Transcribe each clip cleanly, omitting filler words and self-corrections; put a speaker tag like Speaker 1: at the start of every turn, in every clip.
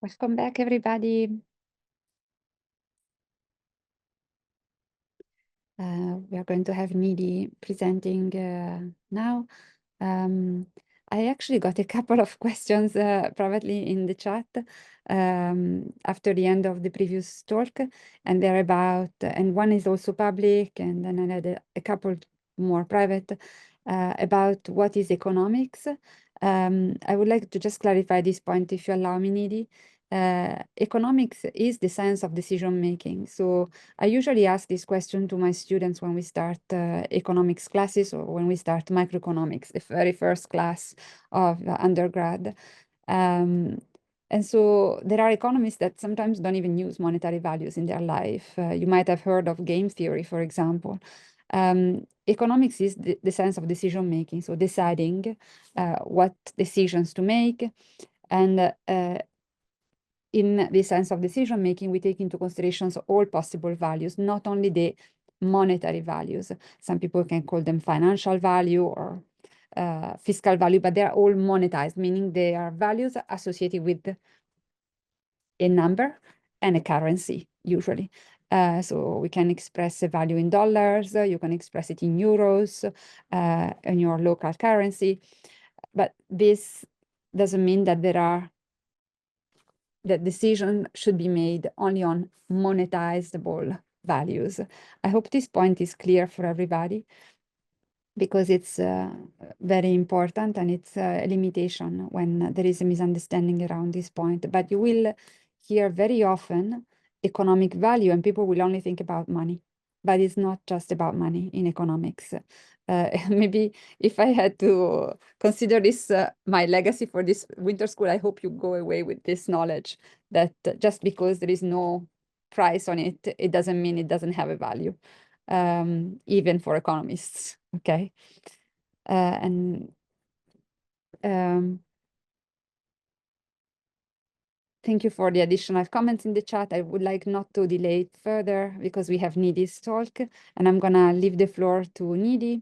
Speaker 1: Welcome back, everybody. We are going to have Nidhi presenting now. I actually got a couple of questions privately in the chat after the end of the previous talk, and they're about, and one is also public, and then I had a couple more private about what is economics. I would like to just clarify this point, if you allow me, Nidhi. Economics is the science of decision making. So I usually ask this question to my students when we start economics classes or when we start microeconomics, the very first class of undergrad. And so there are economists that sometimes don't even use monetary values in their life. You might have heard of game theory, for example. Economics is the science of decision making, so deciding what decisions to make. And in the sense of decision making, we take into considerations all possible values, not only the monetary values. Some people can call them financial value or fiscal value, but they're all monetized, meaning they are values associated with a number and a currency, usually. So we can express a value in dollars, you can express it in euros, in your local currency. But this doesn't mean that that decision should be made only on monetizable values. I hope this point is clear for everybody, because it's very important, and it's a limitation when there is a misunderstanding around this point. But you will hear very often economic value, and people will only think about money. But it's not just about money in economics. Maybe if I had to consider this my legacy for this winter school, I hope you go away with this knowledge that just because there is no price on it, it doesn't mean it doesn't have a value, even for economists. Okay. And thank you for the additional comments in the chat. I would like not to delay it further because we have Nidhi's talk, and I'm gonna leave the floor to Nidhi.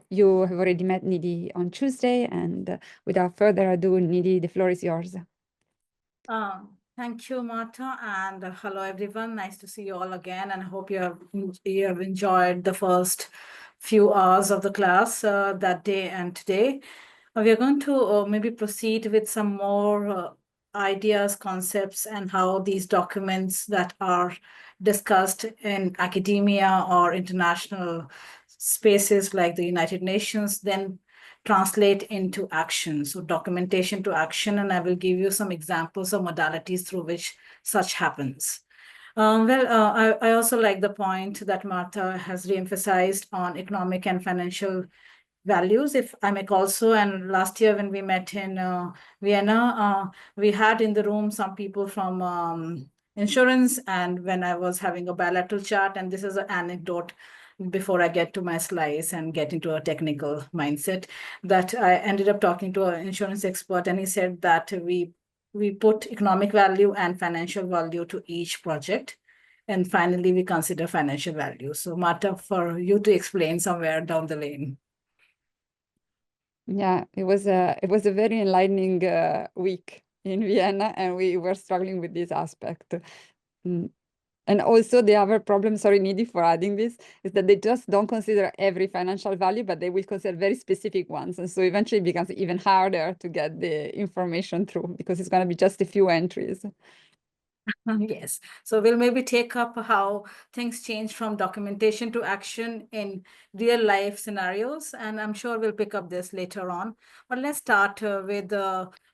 Speaker 1: You have already met Nidhi on Tuesday, and without further ado, Nidhi, the floor is yours.
Speaker 2: Thank you, Martha, and hello, everyone. Nice to see you all again, and I hope you have enjoyed the first few hours of the class that day and today. We are going to maybe proceed with some more ideas, concepts, and how these documents that are discussed in academia or international spaces like the United Nations then translate into action. So documentation to action, and I will give you some examples of modalities through which such happens. I also like the point that Martha has reemphasized on economic and financial values, if I may call so. And last year when we met in Vienna, we had in the room some people from insurance, and when I was having a bilateral chat, and this is an anecdote before I get to my slides and get into a technical mindset, that I ended up talking to an insurance expert, and he said that we put economic value and financial value to each project. And finally, we consider financial value. So Marta, for you to explain somewhere down the lane.
Speaker 1: Yeah, it was a very enlightening week in Vienna, and we were struggling with this aspect. And also the other problem, sorry, Nidhi, for adding this, is that they just don't consider every financial value, but they will consider very specific ones. And so eventually it becomes even harder to get the information through because it's going to be just a few entries.
Speaker 2: Yes. So we'll maybe take up how things change from documentation to action in real life scenarios. And I'm sure we'll pick up this later on. But let's start with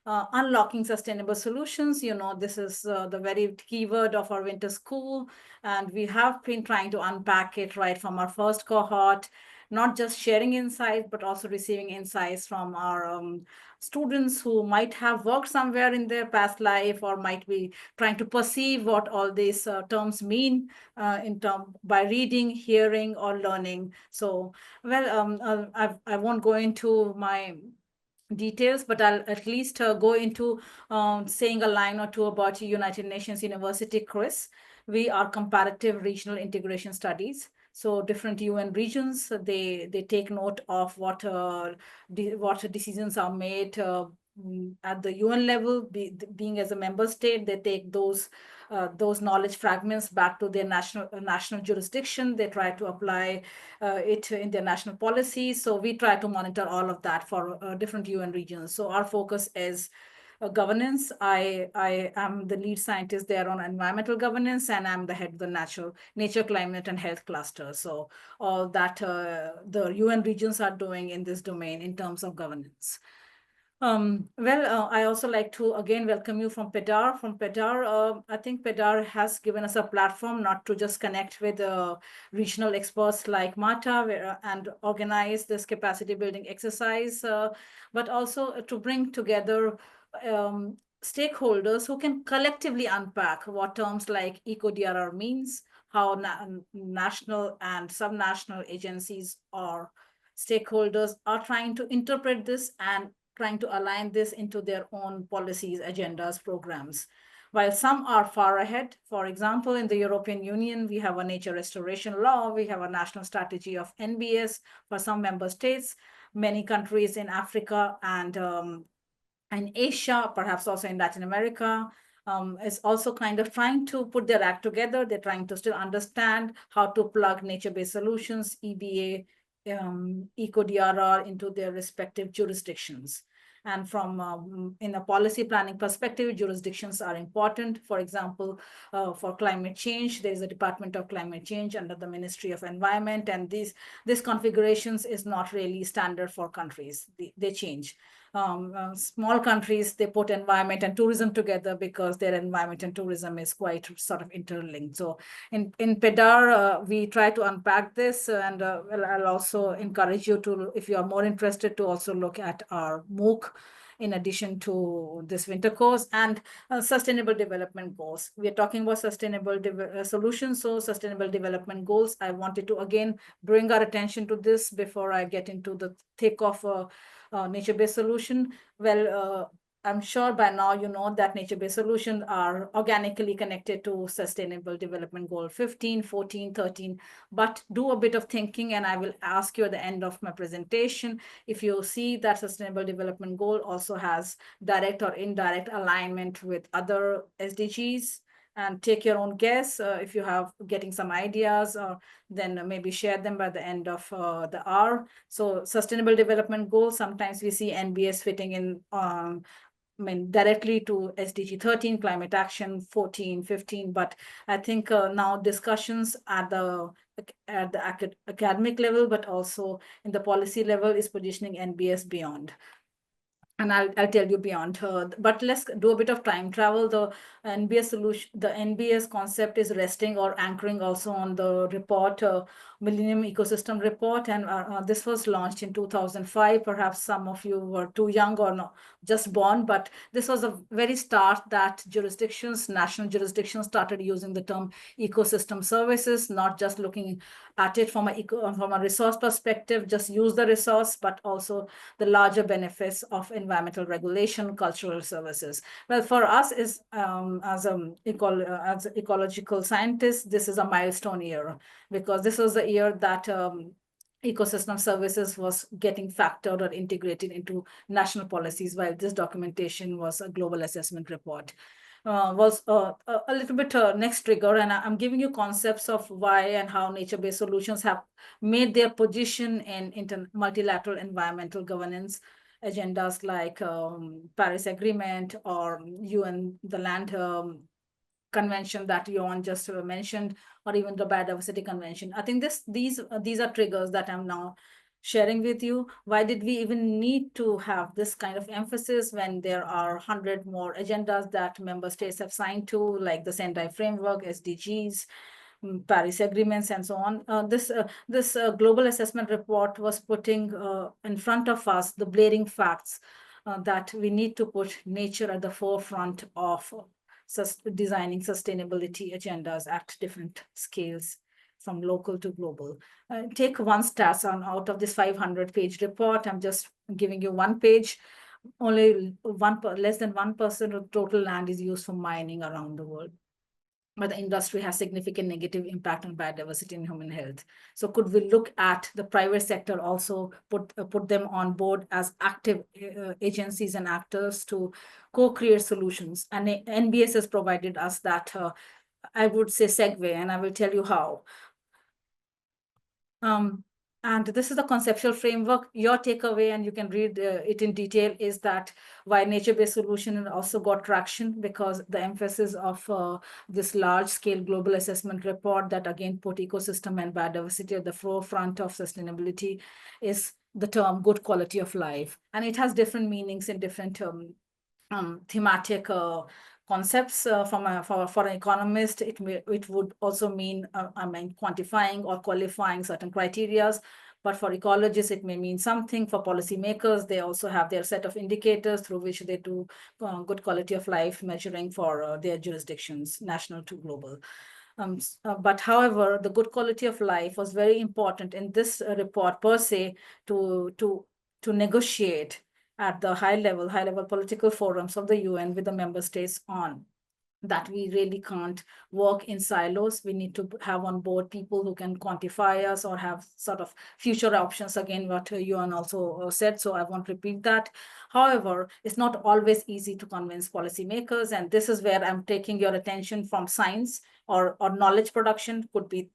Speaker 2: unlocking sustainable solutions. You know, this is the very keyword of our winter school. And we have been trying to unpack it right from our first cohort, not just sharing insights, but also receiving insights from our students who might have worked somewhere in their past life or might be trying to perceive what all these terms mean by reading, hearing, or learning. So, well, I won't go into my details, but I'll at least go into saying a line or two about United Nations University-CRIS. We are comparative regional integration studies. So different UN regions, they take note of what decisions are made at the UN level, being as a member state, they take those knowledge fragments back to their national jurisdiction. They try to apply it in their national policies. So we try to monitor all of that for different UN regions. So our focus is governance. I am the lead scientist there on environmental governance, and I'm the head of the nature, climate, and health cluster. So all that the UN regions are doing in this domain in terms of governance. I also like to again welcome you from PEDRR. From PEDRR, I think PEDRR has given us a platform not to just connect with regional experts like Marta and organize this capacity building exercise, but also to bring together stakeholders who can collectively unpack what terms like eco-DRR means, how national and subnational agencies or stakeholders are trying to interpret this and trying to align this into their own policies, agendas, programs. While some are far ahead, for example, in the European Union, we have a nature restoration law, we have a national strategy of NbS for some member states, many countries in Africa and in Asia, perhaps also in Latin America, is also kind of trying to put their act together. They're trying to still understand how to plug nature-based solutions, EBA, eco-DRR into their respective jurisdictions. And from in a policy planning perspective, jurisdictions are important. For example, for climate change, there is a Department of Climate Change under the Ministry of Environment, and these configurations is not really standard for countries. They change. Small countries, they put environment and tourism together because their environment and tourism is quite sort of interlinked. So in PEDRR, we try to unpack this, and I'll also encourage you to, if you are more interested, to also look at our MOOC in addition to this winter course, and sustainable development goals. We are talking about sustainable solutions, so sustainable development goals. I wanted to again bring our attention to this before I get into the thick of nature-based solution. Well, I'm sure by now you know that nature-based solutions are organically connected to Sustainable Development Goal 15, 14, 13, but do a bit of thinking, and I will ask you at the end of my presentation if you see that Sustainable Development Goal also has direct or indirect alignment with other SDGs, and take your own guess. If you have getting some ideas, then maybe share them by the end of the hour. So Sustainable Development Goals, sometimes we see NbS fitting in directly to SDG 13, climate action 14, 15, but I think now discussions at the academic level, but also in the policy level, is positioning NbS beyond. And I'll tell you beyond her. But let's do a bit of time travel. The NbS solution, the NbS concept is resting or anchoring also on the report, Millennium Ecosystem Report, and this was launched in 2005. Perhaps some of you were too young or not, just born, but this was a very start that national jurisdictions started using the term ecosystem services, not just looking at it from a resource perspective, just use the resource, but also the larger benefits of environmental regulation, cultural services. Well, for us as ecological scientists, this is a milestone year, because this was the year that ecosystem services was getting factored or integrated into national policies, while this documentation was a global assessment report. Was a little bit next trigger, and I'm giving you concepts of why and how nature-based solutions have made their position in multilateral environmental governance agendas like Paris Agreement or the Land Convention that Johan just mentioned, or even the Biodiversity Convention. I think these are triggers that I'm now sharing with you. Why did we even need to have this kind of emphasis when there are 100 more agendas that member states have signed to, like the Sendai Framework, SDGs, Paris agreements, and so on? This global assessment report was putting in front of us the blaring facts that we need to put nature at the forefront of designing sustainability agendas at different scales, from local to global. Take one stat out of this 500-page report. I'm just giving you one page. Only less than 1% of total land is used for mining around the world. but the industry has significant negative impact on biodiversity and human health. So could we look at the private sector also, put them on board as active agencies and actors to co-create solutions? And NbS has provided us that, I would say, segue, and I will tell you how. And this is the conceptual framework. Your takeaway, and you can read it in detail, is that why nature-based solution also got traction, because the emphasis of this large-scale global assessment report that again put ecosystem and biodiversity at the forefront of sustainability is the term good quality of life. And it has different meanings in different thematic concepts. For an economist, it would also mean quantifying or qualifying certain criterias. But for ecologists, it may mean something. For policymakers, they also have their set of indicators through which they do good quality of life measuring for their jurisdictions, national to global. But however, the good quality of life was very important in this report per se to negotiate at the high level political forums of the UN with the member states on that we really can't work in silos. We need to have on board people who can quantify us or have sort of future options, again, what UN also said, so I won't repeat that. However, it's not always easy to convince policymakers, and this is where I'm taking your attention from science or knowledge production, could be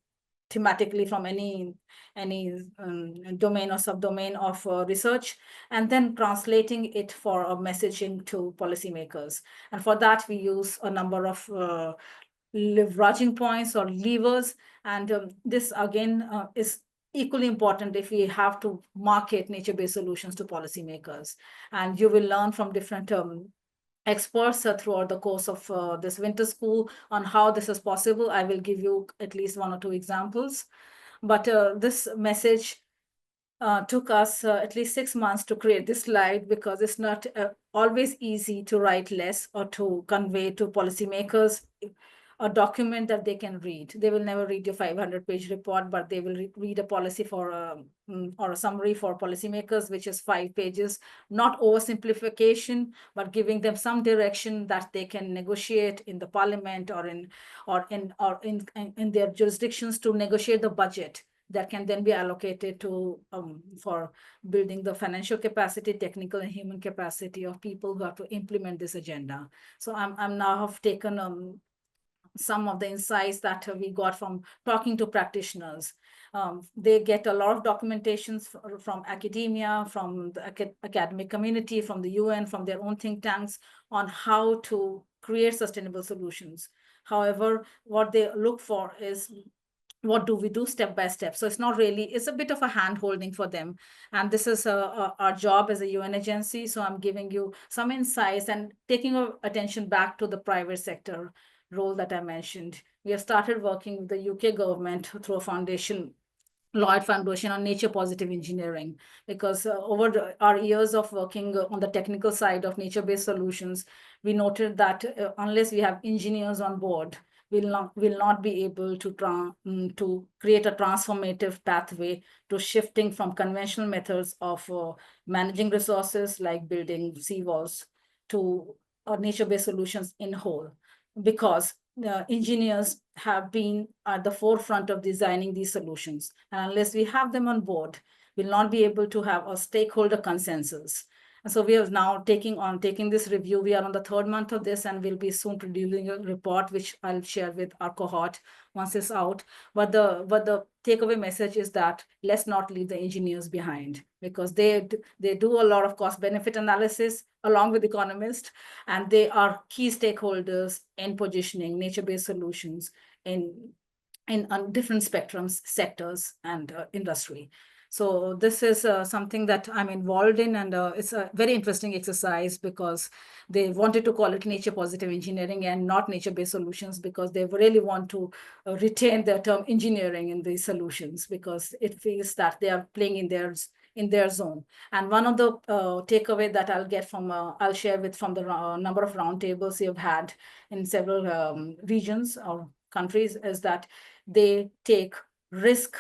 Speaker 2: thematically from any domain or subdomain of research, and then translating it for a messaging to policymakers. And for that, we use a number of leveraging points or levers. And this again is equally important if we have to market nature-based solutions to policymakers. And you will learn from different experts throughout the course of this winter school on how this is possible. I will give you at least one or two examples. But this message took us at least 6 months to create this slide, because it's not always easy to write less or to convey to policymakers a document that they can read. They will never read your 500-page report, but they will read a policy for or a summary for policymakers, which is 5 pages, not oversimplification, but giving them some direction that they can negotiate in the parliament or in their jurisdictions to negotiate the budget that can then be allocated to for building the financial capacity, technical and human capacity of people who have to implement this agenda. So I'm now have taken some of the insights that we got from talking to practitioners. They get a lot of documentations from academia, from the academic community, from the UN, from their own think tanks on how to create sustainable solutions. However, what they look for is, what do we do step by step? So it's not really, it's a bit of a hand holding for them. And this is our job as a UN agency. So I'm giving you some insights and taking our attention back to the private sector role that I mentioned. We have started working with the UK government through a foundation, Lloyd Foundation, on nature positive engineering, because over our years of working on the technical side of nature-based solutions, we noted that unless we have engineers on board, will not be able to create a transformative pathway to shifting from conventional methods of managing resources like building seawalls to nature-based solutions in whole, because engineers have been at the forefront of designing these solutions. And unless we have them on board, we'll not be able to have a stakeholder consensus. And so we are now taking this review. We are on the 3rd month of this, and we'll be soon producing a report, which I'll share with our cohort once it's out. But the takeaway message is that let's not leave the engineers behind, because they do a lot of cost benefit analysis along with economists, and they are key stakeholders in positioning nature-based solutions in on different spectrums, sectors, and industry. So this is something that I'm involved in, and it's a very interesting exercise, because they wanted to call it nature positive engineering and not nature-based solutions, because they really want to retain the term engineering in these solutions, because it feels that they are playing in their zone. And one of the takeaway that I'll get from, I'll share with from the number of roundtables you've had in several regions or countries, is that they take risk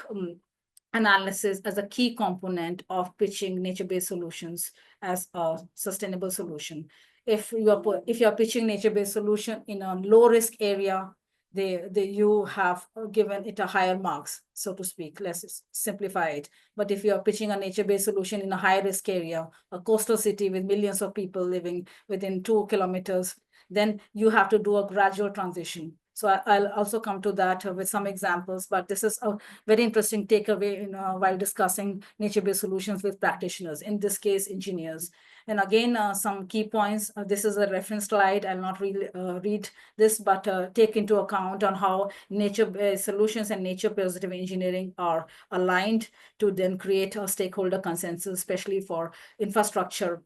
Speaker 2: analysis as a key component of pitching nature-based solutions as a sustainable solution. If you're pitching nature-based solution in a low-risk area, you have given it a higher marks, so to speak. Let's simplify it. But if you are pitching a nature-based solution in a high-risk area, a coastal city with millions of people living within 2 kilometers, then you have to do a gradual transition. So I'll also come to that with some examples, but this is a very interesting takeaway while discussing nature-based solutions with practitioners, in this case, engineers. And again, some key points. This is a reference slide. I'll not really read this, but take into account on how nature-based solutions and nature-positive engineering are aligned to then create a stakeholder consensus, especially for infrastructure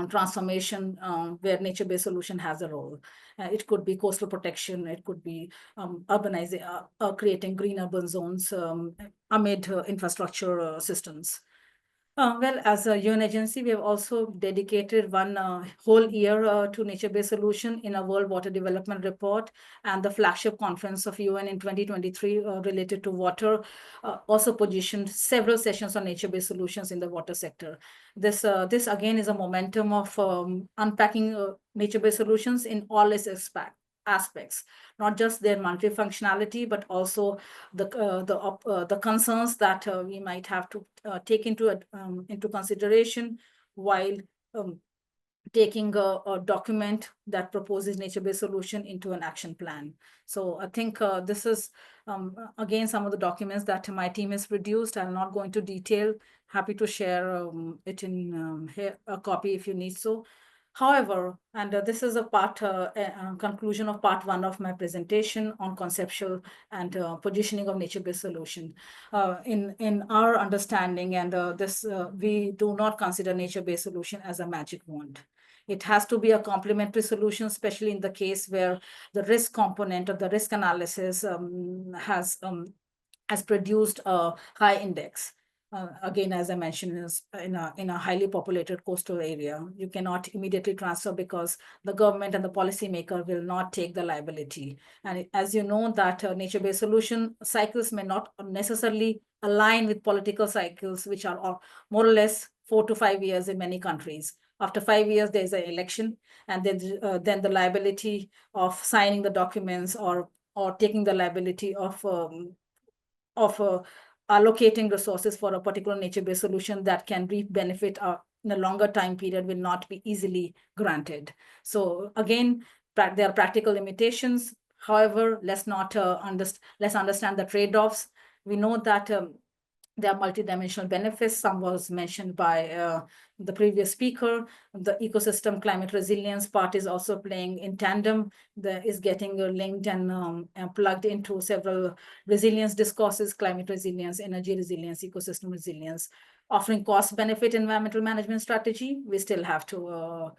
Speaker 2: transformation where nature-based solution has a role. It could be coastal protection, it could be urbanizing, creating green urban zones amid infrastructure systems. Well, as a UN agency, we have also dedicated one whole year to nature-based solution in a World Water Development Report, and the flagship conference of UN in 2023 related to water also positioned several sessions on nature-based solutions in the water sector. This again is a momentum of unpacking nature-based solutions in all its aspects, not just their monetary functionality, but also the concerns that we might have to take into consideration while taking a document that proposes nature-based solution into an action plan. So I think this is, again, some of the documents that my team has produced. I'm not going to detail. Happy to share it in here, a copy if you need so. However, and this is a conclusion of part 1 of my presentation on conceptual and positioning of nature-based solution. In our understanding, and we do not consider nature-based solution as a magic wand. It has to be a complementary solution, especially in the case where the risk component of the risk analysis has produced a high index. Again, as I mentioned, is in a highly populated coastal area. You cannot immediately transfer because the government and the policymaker will not take the liability. And as you know, that nature-based solution cycles may not necessarily align with political cycles, which are more or less 4 to 5 years in many countries. After 5 years, there's an election, and then the liability of signing the documents or taking the liability of allocating resources for a particular nature-based solution that can reap benefit in a longer time period will not be easily granted. So again, there are practical limitations. However, let's understand the trade-offs. We know that there are multidimensional benefits. Some was mentioned by the previous speaker. The ecosystem climate resilience part is also playing in tandem. Is getting linked and plugged into several resilience discourses: climate resilience, energy resilience, ecosystem resilience. Offering cost-benefit environmental management strategy, we still have to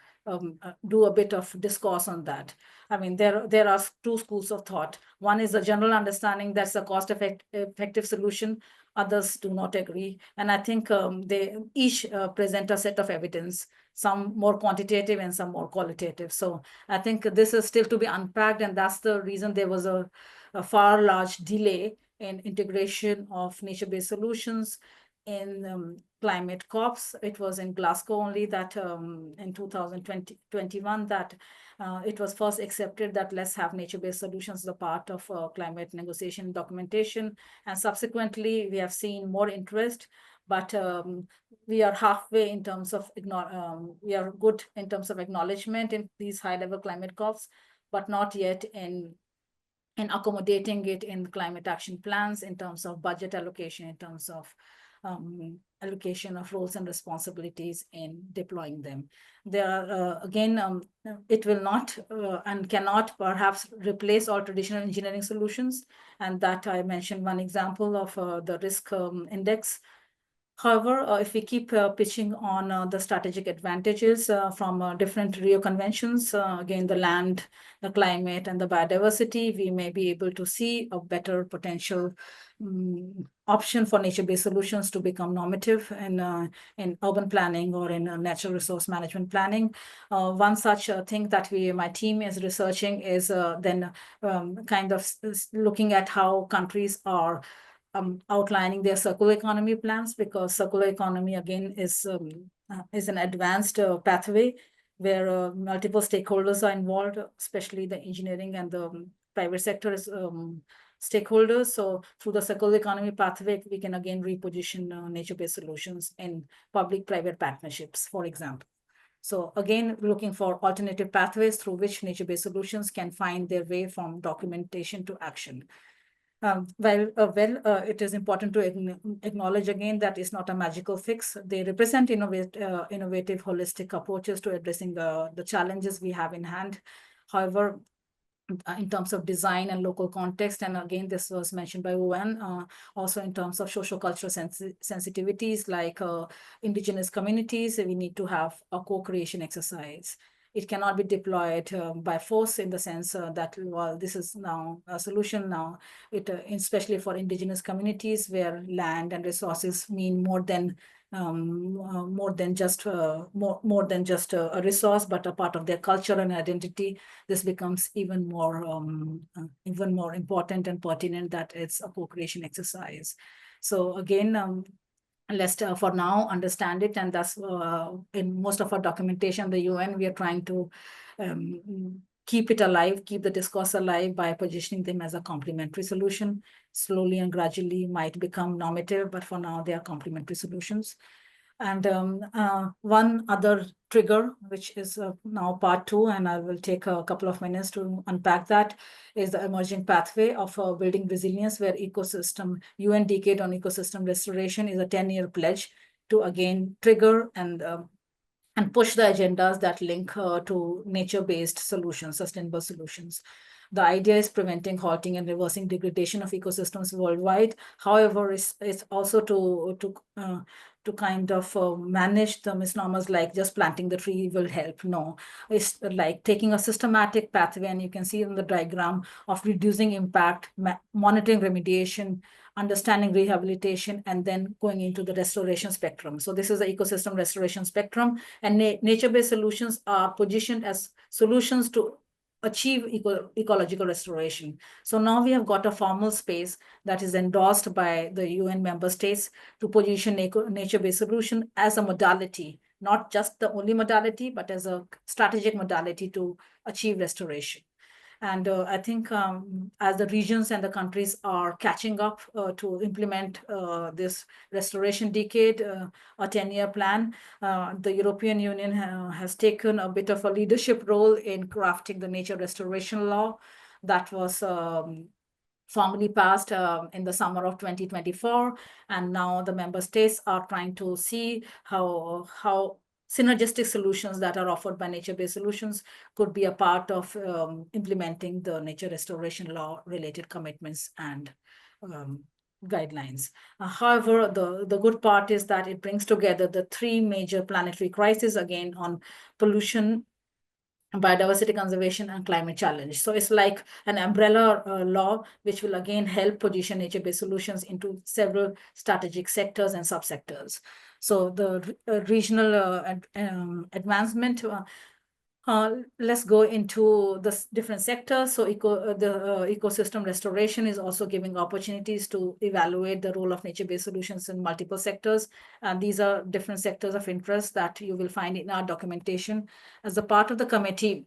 Speaker 2: do a bit of discourse on that. I mean, there are 2 schools of thought. One is a general understanding that's a cost-effective solution. Others do not agree. And I think they each present a set of evidence, some more quantitative and some more qualitative. So I think this is still to be unpacked, and that's the reason there was a far large delay in integration of nature-based solutions in climate COPs. It was in Glasgow only that in 2021 that it was first accepted that let's have nature-based solutions as a part of climate negotiation documentation. And subsequently, we have seen more interest, but we are halfway in terms of, we are good in terms of acknowledgement in these high-level climate COPs, but not yet in accommodating it in climate action plans, in terms of budget allocation, in terms of allocation of roles and responsibilities in deploying them. There are, again, it will not and cannot perhaps replace all traditional engineering solutions. And that I mentioned one example of the risk index. However, if we keep pitching on the strategic advantages from different Rio conventions, again, the land, the climate, and the biodiversity, we may be able to see a better potential option for nature-based solutions to become normative in urban planning or in natural resource management planning. One such thing that my team is researching is then kind of looking at how countries are outlining their circular economy plans, because circular economy, again, is an advanced pathway where multiple stakeholders are involved, especially the engineering and the private sector stakeholders. So through the circular economy pathway, we can again reposition nature-based solutions in public-private partnerships, for example. So again, looking for alternative pathways through which nature-based solutions can find their way from documentation to action. It is important to acknowledge again that it's not a magical fix. They represent innovative, holistic approaches to addressing the challenges we have in hand. However, in terms of design and local context, and again, this was mentioned by UN, also in terms of social-cultural sensitivities like indigenous communities, we need to have a co-creation exercise. It cannot be deployed by force in the sense that, well, this is now a solution now, especially for indigenous communities where land and resources mean more than just a resource, but a part of their culture and identity. This becomes even more important and pertinent that it's a co-creation exercise. So again, let's for now understand it, and that's in most of our documentation, the UN, we are trying to keep it alive, keep the discourse alive by positioning them as a complementary solution. Slowly and gradually might become normative, but for now they are complementary solutions. And one other trigger, which is now part 2, and I will take a couple of minutes to unpack that, is the emerging pathway of building resilience, where UN Decade on Ecosystem Restoration is a 10-year pledge to again trigger and push the agendas that link to nature-based solutions, sustainable solutions. The idea is preventing, halting, and reversing degradation of ecosystems worldwide. However, it's also to kind of manage the misnomers like just planting the tree will help. No, it's like taking a systematic pathway, and you can see in the diagram of reducing impact, monitoring remediation, understanding rehabilitation, and then going into the restoration spectrum. So this is the ecosystem restoration spectrum, and nature-based solutions are positioned as solutions to achieve ecological restoration. So now we have got a formal space that is endorsed by the UN member states to position nature-based solution as a modality, not just the only modality, but as a strategic modality to achieve restoration. And I think as the regions and the countries are catching up to implement this restoration decade, a 10-year plan, the European Union has taken a bit of a leadership role in crafting the nature restoration law that was formally passed in the summer of 2024. And now the member states are trying to see how synergistic solutions that are offered by nature-based solutions could be a part of implementing the nature restoration law related commitments and guidelines. However, the good part is that it brings together the 3 major planetary crises, again, on pollution, biodiversity conservation, and climate challenge. So it's like an umbrella law, which will again help position nature-based solutions into several strategic sectors and subsectors. So the regional advancement, let's go into the different sectors. So ecosystem restoration is also giving opportunities to evaluate the role of nature-based solutions in multiple sectors. And these are different sectors of interest that you will find in our documentation. As a part of the committee,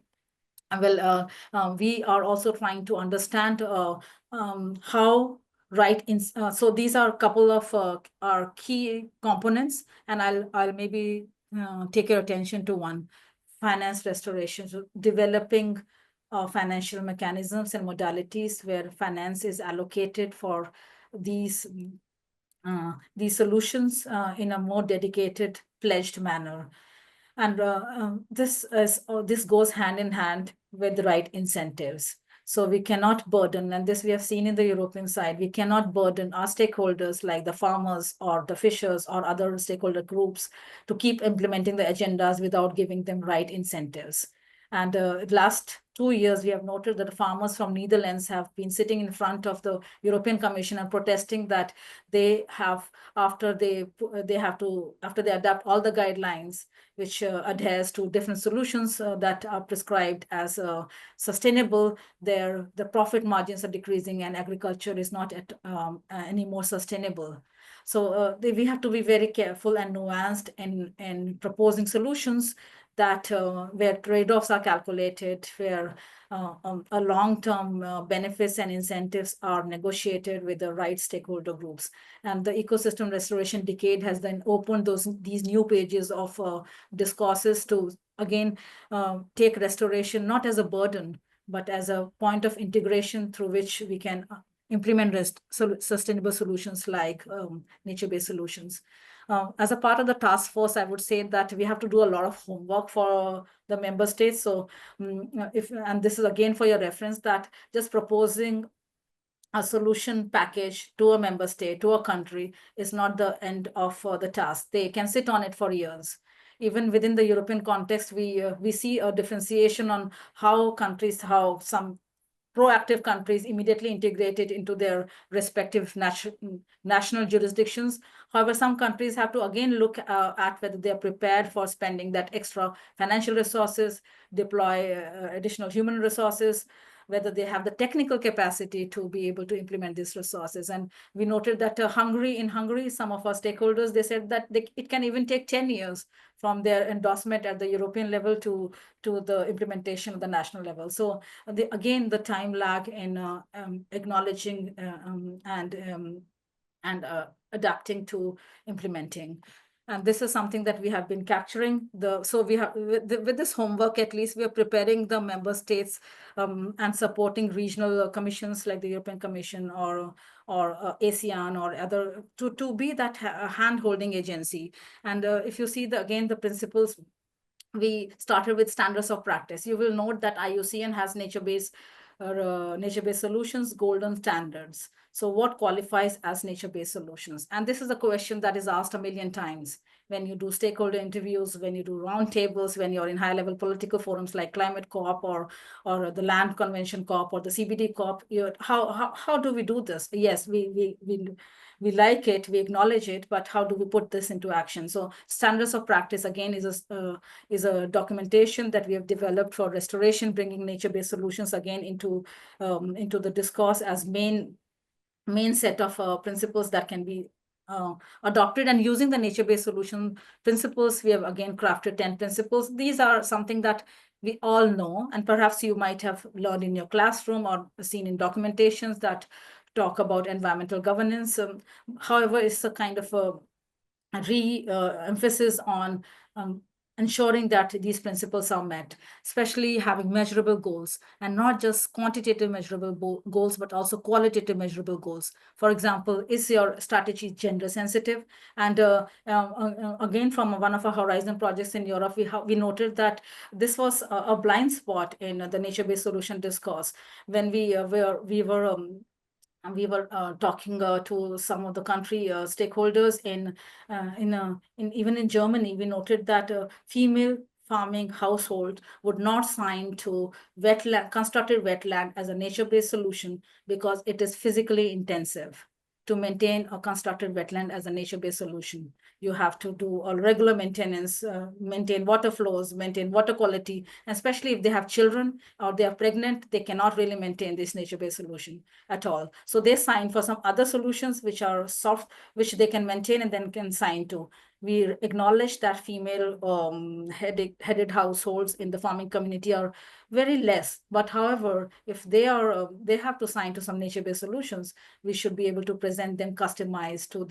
Speaker 2: we are also trying to understand how so these are a couple of our key components, and I'll maybe take your attention to one: finance restoration. So developing financial mechanisms and modalities where finance is allocated for these solutions in a more dedicated, pledged manner. And this goes hand in hand with the right incentives. So we cannot burden, and this we have seen in the European side, we cannot burden our stakeholders like the farmers or the fishers or other stakeholder groups to keep implementing the agendas without giving them right incentives. And last 2 years, we have noted that farmers from Netherlands have been sitting in front of the European Commission and protesting that they have, after they adapt all the guidelines, which adheres to different solutions that are prescribed as sustainable, the profit margins are decreasing and agriculture is not any more sustainable. So we have to be very careful and nuanced in proposing solutions that where trade-offs are calculated, where a long-term benefits and incentives are negotiated with the right stakeholder groups. And the ecosystem restoration decade has then opened these new pages of discourses to, again, take restoration not as a burden, but as a point of integration through which we can implement sustainable solutions like nature-based solutions. As a part of the task force, I would say that we have to do a lot of homework for the member states. So and this is again for your reference, that just proposing a solution package to a member state, to a country, is not the end of the task. They can sit on it for years. Even within the European context, we see a differentiation on how some proactive countries immediately integrated into their respective national jurisdictions. However, some countries have to again look at whether they are prepared for spending that extra financial resources, deploy additional human resources, whether they have the technical capacity to be able to implement these resources. And we noted that in Hungary, some of our stakeholders, they said that it can even take 10 years from their endorsement at the European level to the implementation at the national level. So again, the time lag in acknowledging and adapting to implementing. And this is something that we have been capturing. So we have, with this homework, at least we are preparing the member states and supporting regional commissions like the European Commission or ASEAN or other to be that hand-holding agency. And if you see again the principles, we started with standards of practice. You will note that IUCN has nature-based solutions, golden standards. So what qualifies as nature-based solutions? And this is a question that is asked a million times when you do stakeholder interviews, when you do roundtables, when you're in high-level political forums like Climate COP or the Land Convention COP or the CBD COP. How do we do this? Yes, we like it, we acknowledge it, but how do we put this into action? So standards of practice, again, is a documentation that we have developed for restoration, bringing nature-based solutions again into the discourse as main set of principles that can be adopted. And using the nature-based solution principles, we have again crafted 10 principles. These are something that we all know, and perhaps you might have learned in your classroom or seen in documentations that talk about environmental governance. However, it's a kind of a emphasis on ensuring that these principles are met, especially having measurable goals, and not just quantitative measurable goals, but also qualitative measurable goals. For example, is your strategy gender sensitive? And again, from one of our Horizon projects in Europe, we noted that this was a blind spot in the nature-based solution discourse when we were talking to some of the country stakeholders even in Germany. We noted that a female farming household would not sign to constructed wetland as a nature-based solution because it is physically intensive to maintain a constructed wetland as a nature-based solution. You have to do a regular maintenance, maintain water flows, maintain water quality, especially if they have children or they are pregnant, they cannot really maintain this nature-based solution at all. So they sign for some other solutions which are soft, which they can maintain and then can sign to. We acknowledge that female headed households in the farming community are very less. But however, if they have to sign to some nature-based solutions, we should be able to present them customized to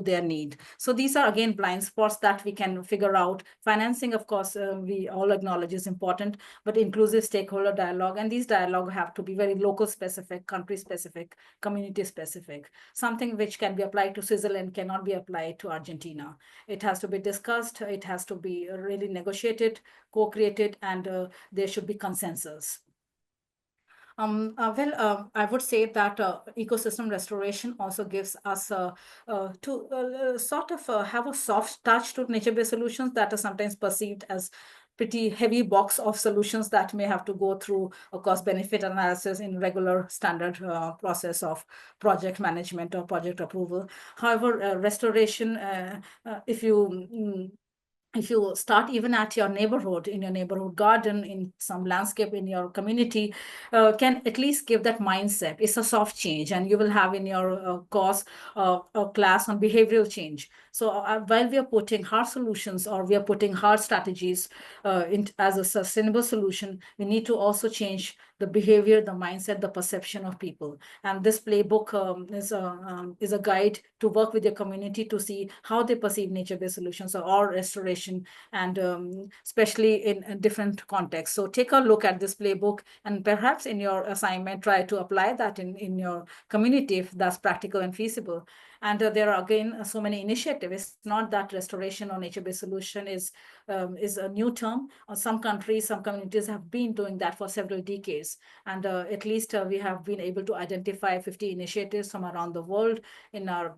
Speaker 2: their need. So these are again blind spots that we can figure out. Financing, of course, we all acknowledge is important, but inclusive stakeholder dialogue, and these dialogue have to be very local specific, country specific, community specific. Something which can be applied to Switzerland cannot be applied to Argentina. It has to be discussed, it has to be really negotiated, co-created, and there should be consensus. I would say that ecosystem restoration also gives us to sort of have a soft touch to nature-based solutions that are sometimes perceived as pretty heavy box of solutions that may have to go through a cost-benefit analysis in regular standard process of project management or project approval. However, restoration, if you if you start even at your neighborhood, in your neighborhood garden, in some landscape in your community, can at least give that mindset. It's a soft change, and you will have in your course a class on behavioral change. So while we are putting hard solutions, or we are putting hard strategies as a sustainable solution, we need to also change the behavior, the mindset, the perception of people. And this playbook is a guide to work with your community to see how they perceive nature-based solutions or restoration, and especially in different contexts. So take a look at this playbook, and perhaps in your assignment, try to apply that in your community if that's practical and feasible. And there are, again, so many initiatives. It's not that restoration or nature-based solution is a new term. Some countries, some communities have been doing that for several decades. And at least we have been able to identify 50 initiatives from around the world in our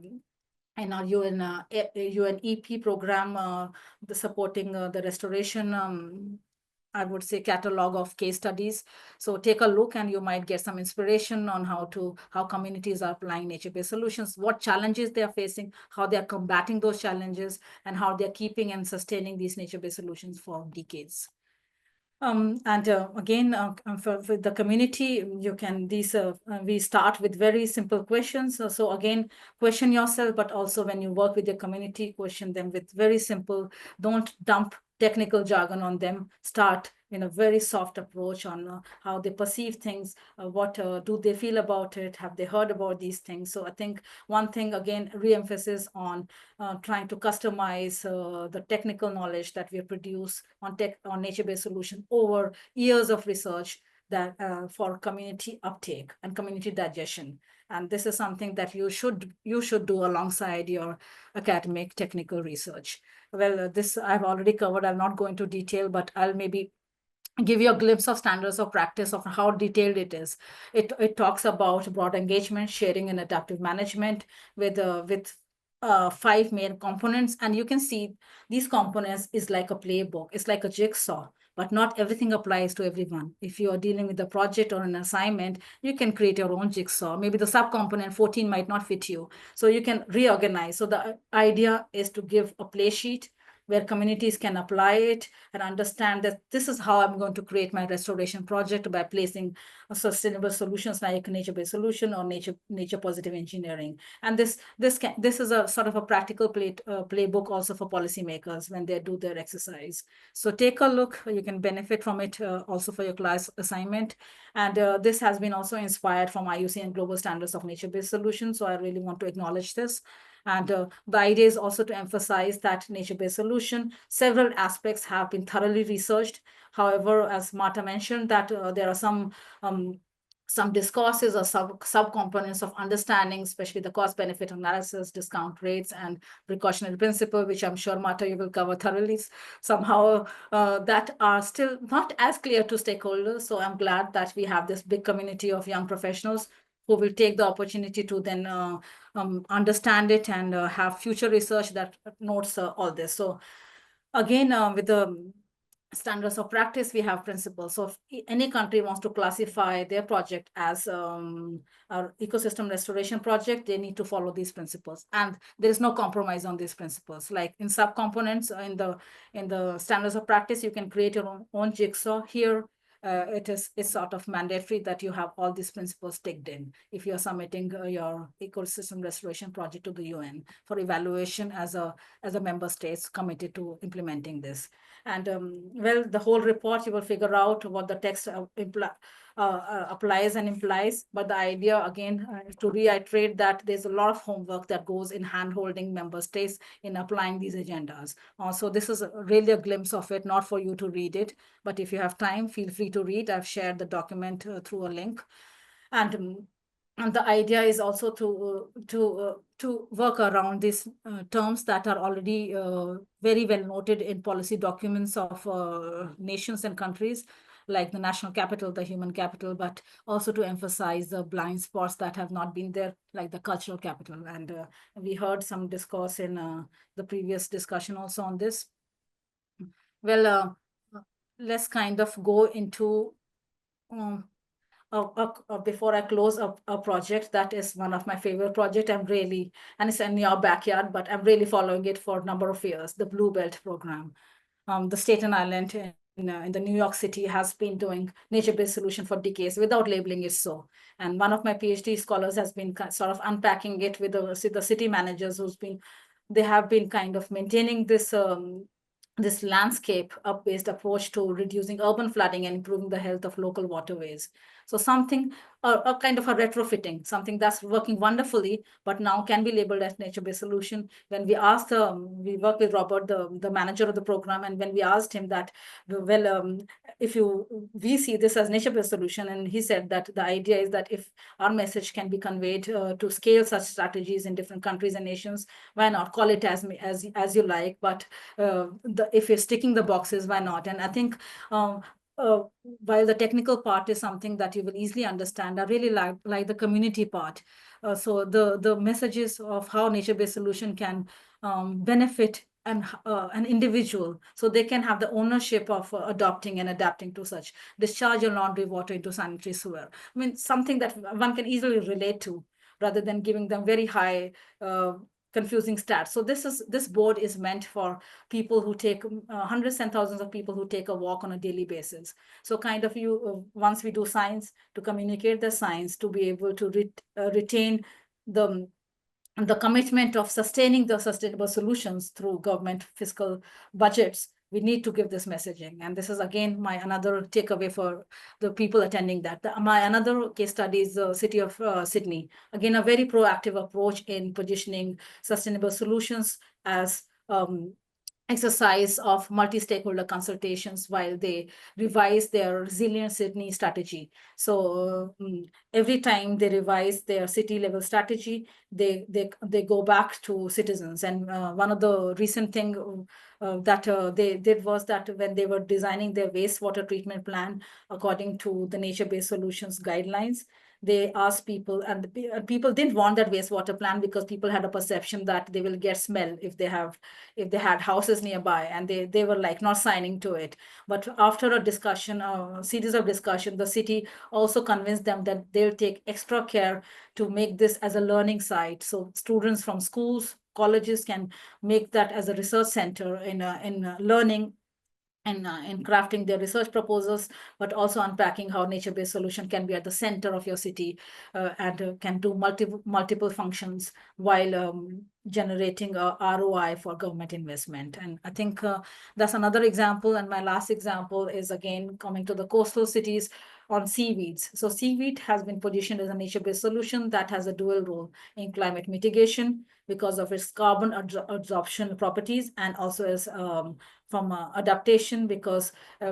Speaker 2: UNEP program, the supporting the restoration, I would say, catalog of case studies. So take a look, and you might get some inspiration on how communities are applying nature-based solutions, what challenges they are facing, how they are combating those challenges, and how they're keeping and sustaining these nature-based solutions for decades. And again, for the community, we start with very simple questions. So again, question yourself, but also when you work with your community, question them with very simple. Don't dump technical jargon on them. Start in a very soft approach on how they perceive things, what do they feel about it, have they heard about these things. So I think one thing, again, re-emphasis on trying to customize the technical knowledge that we produce on nature-based solution over years of research that for community uptake and community digestion. And this is something that you should do alongside your academic technical research. Well, this I've already covered. I'll not go into detail, but I'll maybe give you a glimpse of standards of practice of how detailed it is. It talks about broad engagement, sharing, and adaptive management with 5 main components. And you can see these components is like a playbook. It's like a jigsaw, but not everything applies to everyone. If you are dealing with a project or an assignment, you can create your own jigsaw. Maybe the subcomponent 14 might not fit you, so you can reorganize. So the idea is to give a play sheet where communities can apply it and understand that this is how I'm going to create my restoration project, by placing sustainable solutions like nature-based solution or nature positive engineering. And this is a sort of a practical playbook also for policymakers when they do their exercise. So take a look. You can benefit from it also for your class assignment. And this has been also inspired from IUCN Global Standards of Nature-Based Solutions. So I really want to acknowledge this. And the idea is also to emphasize that nature-based solution, several aspects have been thoroughly researched. However, as Marta mentioned, that there are some discourses or sub-components of understanding, especially the cost-benefit analysis, discount rates, and precautionary principle, which I'm sure, Marta, you will cover thoroughly somehow, that are still not as clear to stakeholders. So I'm glad that we have this big community of young professionals who will take the opportunity to then understand it and have future research that notes all this. So again, with the standards of practice, we have principles. So if any country wants to classify their project as our ecosystem restoration project, they need to follow these principles. And there is no compromise on these principles. Like in subcomponents, in the standards of practice, you can create your own jigsaw. Here, it's sort of mandatory that you have all these principles ticked in if you're submitting your ecosystem restoration project to the UN for evaluation as a member states committed to implementing this. And well, the whole report, you will figure out what the text applies and implies. But the idea, again, is to reiterate that there's a lot of homework that goes in hand-holding member states in applying these agendas. So this is really a glimpse of it, not for you to read it, but if you have time, feel free to read. I've shared the document through a link. And the idea is also to work around these terms that are already very well noted in policy documents of nations and countries, like the national capital, the human capital, but also to emphasize the blind spots that have not been there, like the cultural capital. And we heard some discourse in the previous discussion also on this. Well, let's kind of go into before I close a project that is one of my favorite projects. And it's in your backyard, but I'm really following it for a number of years, the Blue Belt program. The Staten Island in the New York City has been doing nature-based solution for decades without labeling it so. And one of my PhD scholars has been sort of unpacking it with the city managers they have been kind of maintaining this landscape-based approach to reducing urban flooding and improving the health of local waterways. So something, a kind of a retrofitting, something that's working wonderfully, but now can be labeled as nature-based solution. When we asked, we worked with Robert, the manager of the program, and when we asked him that, well, we see this as nature-based solution, and he said that the idea is that if our message can be conveyed to scale such strategies in different countries and nations, why not call it as you like, but if you're sticking the boxes, why not? And I think while the technical part is something that you will easily understand, I really like the community part. So the messages of how nature-based solution can benefit an individual, so they can have the ownership of adopting and adapting to such discharge your laundry water into sanitary sewer. I mean, something that one can easily relate to, rather than giving them very high confusing stats. So this board is meant for people who take hundreds and thousands of people who take a walk on a daily basis. So kind of once we do science, to communicate the science, to be able to retain the commitment of sustaining the sustainable solutions through government fiscal budgets, we need to give this messaging. And this is, again, my another takeaway for the people attending that. My another case study is the city of Sydney. Again, a very proactive approach in positioning sustainable solutions as exercise of multi-stakeholder consultations while they revise their resilient Sydney strategy. So every time they revise their city level strategy, they go back to citizens. And one of the recent thing that they did was that when they were designing their wastewater treatment plan according to the nature-based solutions guidelines, they asked people, and people didn't want that wastewater plan because people had a perception that they will get smell if they had houses nearby, and they were like not signing to it. But after a discussion, a series of discussion, the city also convinced them that they'll take extra care to make this as a learning site. So students from schools, colleges can make that as a research center in learning and in crafting their research proposals, but also unpacking how nature-based solution can be at the center of your city and can do multiple functions while generating a ROI for government investment. And I think that's another example. And my last example is, again, coming to the coastal cities on seaweeds. So seaweed has been positioned as a nature-based solution that has a dual role in climate mitigation because of its carbon absorption properties, and also as from adaptation, because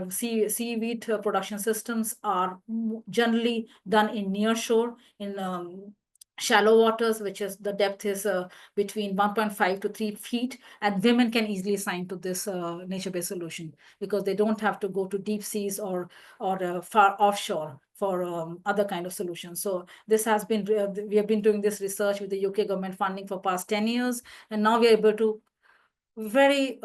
Speaker 2: seaweed production systems are generally done in near shore, in shallow waters, which is the depth is between 1.5 to 3 feet, and women can easily sign to this nature-based solution because they don't have to go to deep seas or far offshore for other kind of solutions. So this has been, we have been doing this research with the UK government funding for past 10 years, and now we are able to very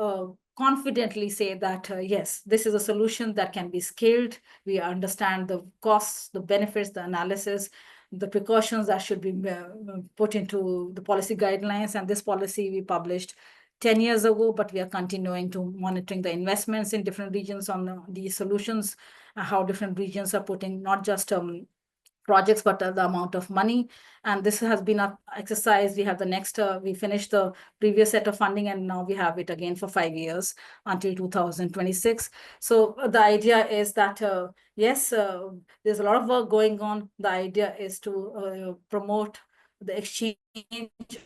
Speaker 2: confidently say that, yes, this is a solution that can be scaled. We understand the costs, the benefits, the analysis, the precautions that should be put into the policy guidelines. And this policy we published 10 years ago, but we are continuing to monitoring the investments in different regions on these solutions, how different regions are putting not just projects, but the amount of money. And this has been an exercise. We have the next, we finished the previous set of funding, and now we have it again for 5 years until 2026. So the idea is that, yes, there's a lot of work going on. The idea is to promote the exchange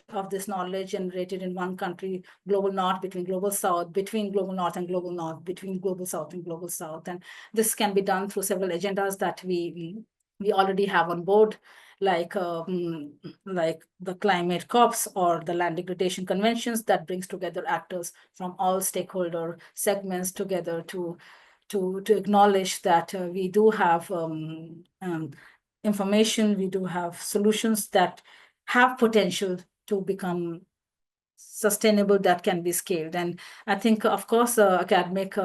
Speaker 2: of this knowledge generated in one country, global north, between global south, between global north and global north, between global south and global south. And this can be done through several agendas that we already have on board, like the climate COPs or the land degradation conventions that brings together actors from all stakeholder segments together to acknowledge that we do have information, we do have solutions that have potential to become sustainable, that can be scaled. And I think, of course, academic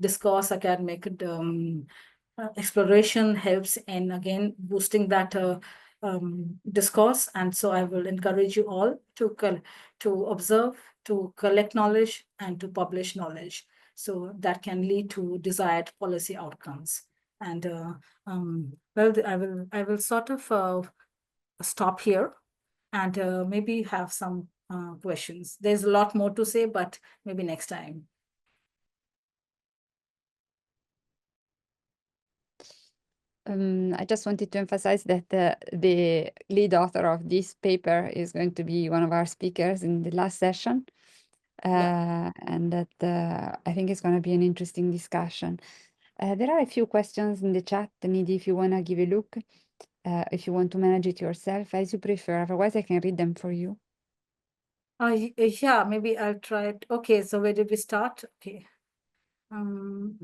Speaker 2: discourse, academic exploration helps in, again, boosting that discourse. And so I will encourage you all to observe, to collect knowledge, and to publish knowledge. So that can lead to desired policy outcomes. And well, I will sort of stop here and maybe have some questions. There's a lot more to say, but maybe next time.
Speaker 1: I just wanted to emphasize that the lead author of this paper is going to be one of our speakers in the last session, and that I think it's going to be an interesting discussion. There are a few questions in the chat, Nidhi, if you want to give a look, if you want to manage it yourself, as you prefer. Otherwise, I can read them for you.
Speaker 2: Yeah, maybe I'll try it. Okay, so where did we start? Okay.
Speaker 1: Some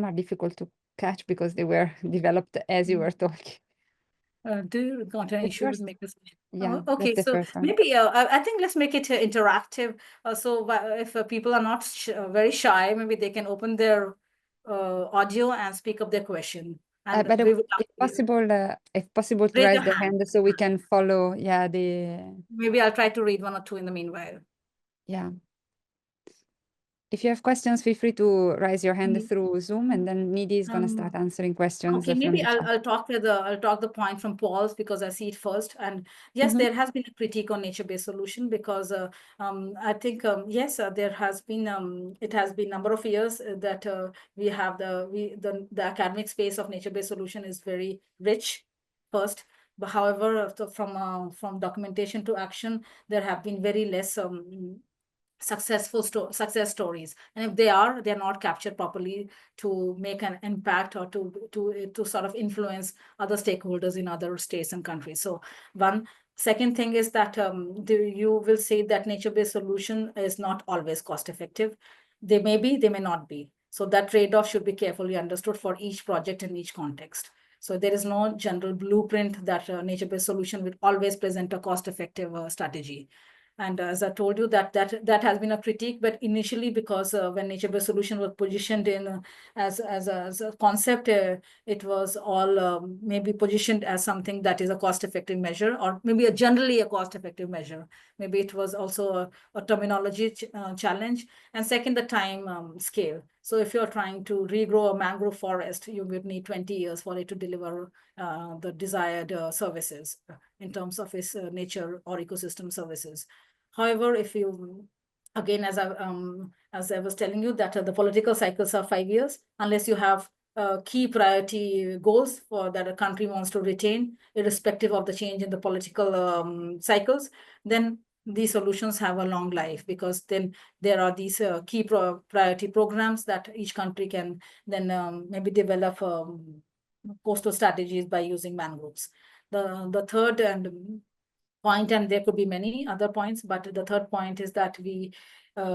Speaker 1: are difficult to catch because they were developed as you were talking.
Speaker 2: Do you want an issue with McMaster?
Speaker 1: Yeah,
Speaker 2: Okay,
Speaker 1: that's the
Speaker 2: so
Speaker 1: first one.
Speaker 2: maybe I think let's make it interactive. So if people are not very shy, maybe they can open their audio and speak up their question. And
Speaker 1: But
Speaker 2: we would
Speaker 1: if possible, to
Speaker 2: raise
Speaker 1: raise
Speaker 2: your
Speaker 1: the
Speaker 2: hand.
Speaker 1: hand so we can follow. Yeah,
Speaker 2: Maybe I'll try to read one or two in the meanwhile.
Speaker 1: yeah. If you have questions, feel free to raise your hand through Zoom, and then Nidhi is going to start answering questions
Speaker 2: Okay,
Speaker 1: from
Speaker 2: maybe
Speaker 1: the chat.
Speaker 2: I'll talk the point from Paul's because I see it first. And yes, there has been a critique on nature-based solution because I think yes, there has been it has been number of years that we have the academic space of nature-based solution is very rich first. But however, from documentation to action, there have been very less success stories, and if they're not captured properly to make an impact or to sort of influence other stakeholders in other states and countries. So one second thing is that you will say that nature-based solution is not always cost effective. They may be, they may not be. So that trade-off should be carefully understood for each project in each context. So there is no general blueprint that nature-based solution will always present a cost-effective strategy. And as I told you, that has been a critique, but initially because when nature-based solution was positioned in as a concept, it was all maybe positioned as something that is a cost-effective measure, or maybe generally a cost-effective measure. Maybe it was also a terminology challenge. And second, the time scale. So if you're trying to regrow a mangrove forest, you would need 20 years for it to deliver the desired services in terms of its nature or ecosystem services. However, if you, again, as I was telling you, that the political cycles are 5 years, unless you have key priority goals for that a country wants to retain, irrespective of the change in the political cycles, then these solutions have a long life, because then there are these key priority programs that each country can then maybe develop coastal strategies by using mangroves. The third point, and there could be many other points, but the third point is that we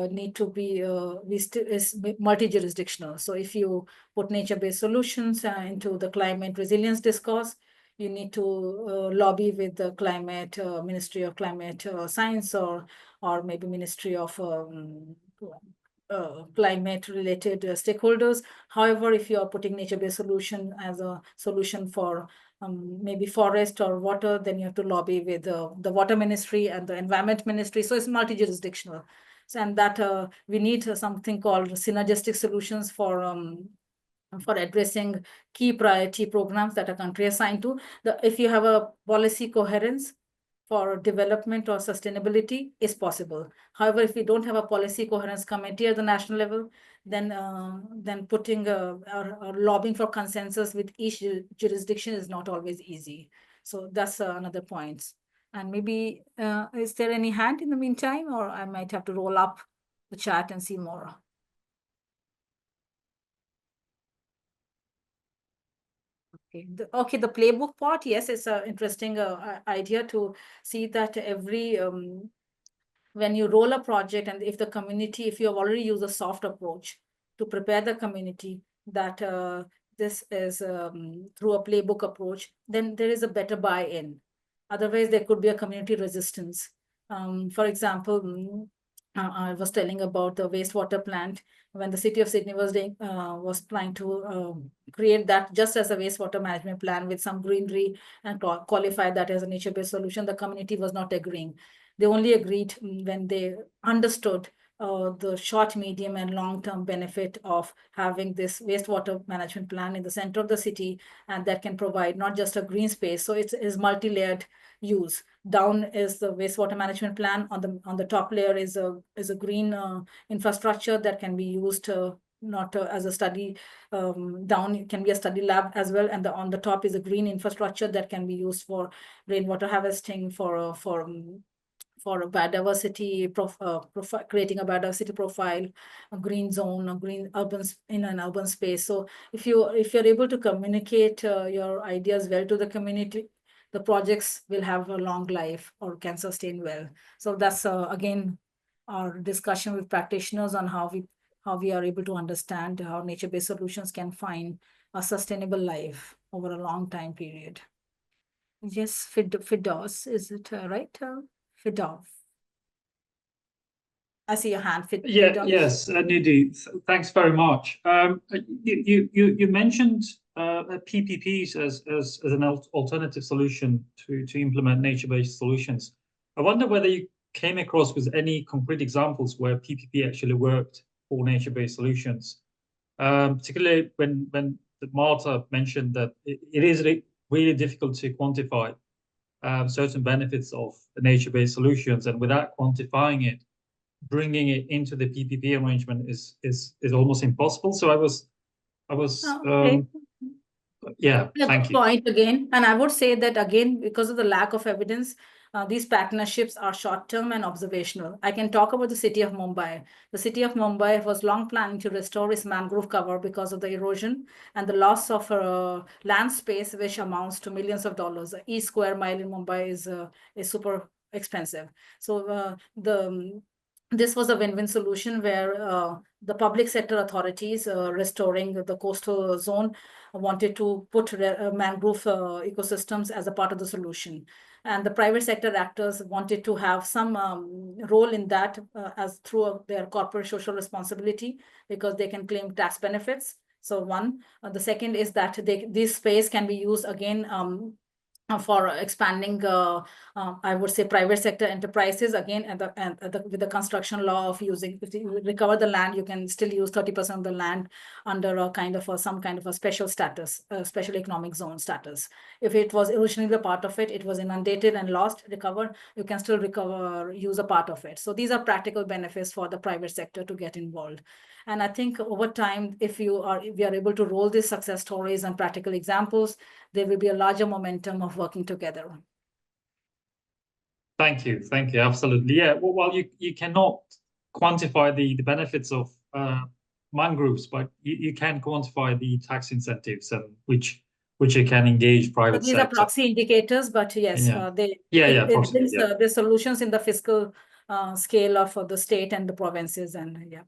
Speaker 2: need to be is multi-jurisdictional. So if you put nature-based solutions into the climate resilience discourse, you need to lobby with the climate Ministry of Climate Science, or maybe Ministry of climate related stakeholders. However, if you are putting nature-based solution as a solution for maybe forest or water, then you have to lobby with the water ministry and the environment ministry. So it's multi-jurisdictional. So, and that we need something called synergistic solutions for addressing key priority programs that a country assigned to. If you have a policy coherence for development or sustainability, is possible. However, if we don't have a policy coherence committee at the national level, then putting or lobbying for consensus with each jurisdiction is not always easy. So that's another point. And maybe is there any hand in the meantime, or I might have to roll up the chat and see more. Okay, the playbook part, yes, it's an interesting idea to see that every when you roll a project, and if the community, if you have already used a soft approach to prepare the community that this is through a playbook approach, then there is a better buy-in. Otherwise, there could be a community resistance. For example, I was telling about the wastewater plant when the city of Sydney was trying to create that just as a wastewater management plan with some greenery and qualify that as a nature-based solution. The community was not agreeing. They only agreed when they understood the short, medium, and long-term benefit of having this wastewater management plan in the center of the city, and that can provide not just a green space. So it is multi-layered use. Down is the wastewater management plan. On the top layer is a green infrastructure that can be used not as a study. Down it can be a study lab as well, and on the top is a green infrastructure that can be used for rainwater harvesting, for a biodiversity creating a biodiversity profile, a green zone, a green urban in an urban space. So if you're able to communicate your ideas well to the community, the projects will have a long life or can sustain well. So that's again our discussion with practitioners on how we are able to understand how nature-based solutions can find a sustainable life over a long time period. Yes, FIDOS, is it right? FIDOS. I see your hand.
Speaker 3: Yes, Nidhi, thanks very much. You mentioned PPPs as an alternative solution to implement nature-based solutions. I wonder whether you came across with any concrete examples where PPP actually worked for nature-based solutions, particularly when Marta mentioned that it is really difficult to quantify certain benefits of nature-based solutions, and without quantifying it, bringing it into the PPP arrangement is almost impossible. So I was
Speaker 2: okay.
Speaker 3: Yeah, thank you.
Speaker 2: Point again, and I would say that again, because of the lack of evidence, these partnerships are short-term and observational. I can talk about the city of Mumbai. The city of Mumbai was long planning to restore its mangrove cover because of the erosion and the loss of land space, which amounts to millions of dollars. Each square mile in Mumbai is super expensive. So this was a win-win solution where the public sector authorities restoring the coastal zone wanted to put mangrove ecosystems as a part of the solution. And the private sector actors wanted to have some role in that as through their corporate social responsibility, because they can claim tax benefits. So one. The second is that this space can be used again for expanding, I would say, private sector enterprises again, with the construction law of using, if you recover the land, you can still use 30% of the land under a kind of some kind of a special status, special economic zone status. If it was originally the part of it, it was inundated and lost, recovered, you can still recover, use a part of it. So these are practical benefits for the private sector to get involved. And I think over time, if we are able to roll these success stories and practical examples, there will be a larger momentum of working together.
Speaker 3: Thank you, absolutely. Yeah, well, you cannot quantify the benefits of mangroves, but you can quantify the tax incentives and which you can engage private
Speaker 2: these
Speaker 3: sector.
Speaker 2: Are proxy indicators, but yes, there's solutions in the fiscal scale of the state and the provinces, and yeah.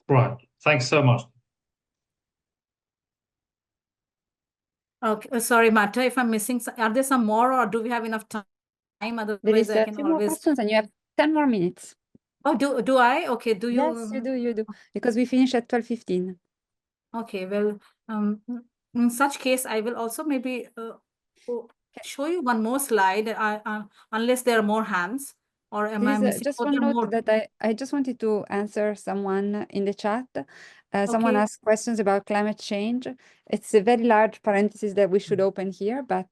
Speaker 3: Right. Thanks so much.
Speaker 2: Okay, sorry, Marta, if I'm missing, are there some more, or do we have enough time? Otherwise,
Speaker 1: there is
Speaker 2: I can
Speaker 1: few more questions, and you have 10 more minutes.
Speaker 2: Oh, do I? Okay, do you?
Speaker 1: Yes, you do, because we finish at 12:15.
Speaker 2: Okay, well, in such case, I will also maybe show you one more slide, unless there are more hands. Or am I missing?
Speaker 1: Just one note that I just wanted to answer someone in the chat. Someone asked questions about climate change. It's a very large parenthesis that we should open here, but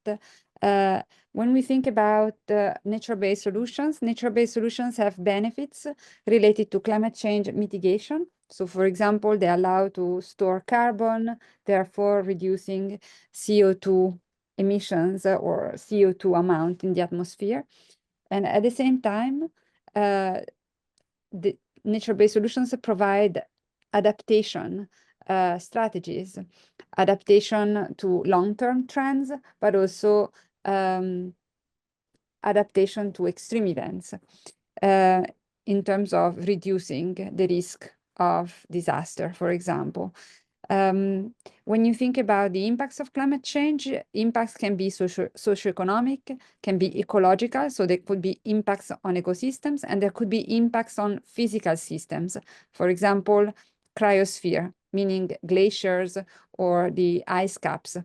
Speaker 1: when we think about nature-based solutions have benefits related to climate change mitigation. So, for example, they allow to store carbon, therefore reducing CO2 emissions or CO2 amount in the atmosphere. And at the same time, the nature-based solutions provide adaptation strategies, adaptation to long-term trends, but also adaptation to extreme events in terms of reducing the risk of disaster, for example. When you think about the impacts of climate change, impacts can be socioeconomic, can be ecological, so there could be impacts on ecosystems, and there could be impacts on physical systems. For example, cryosphere, meaning glaciers or the ice caps.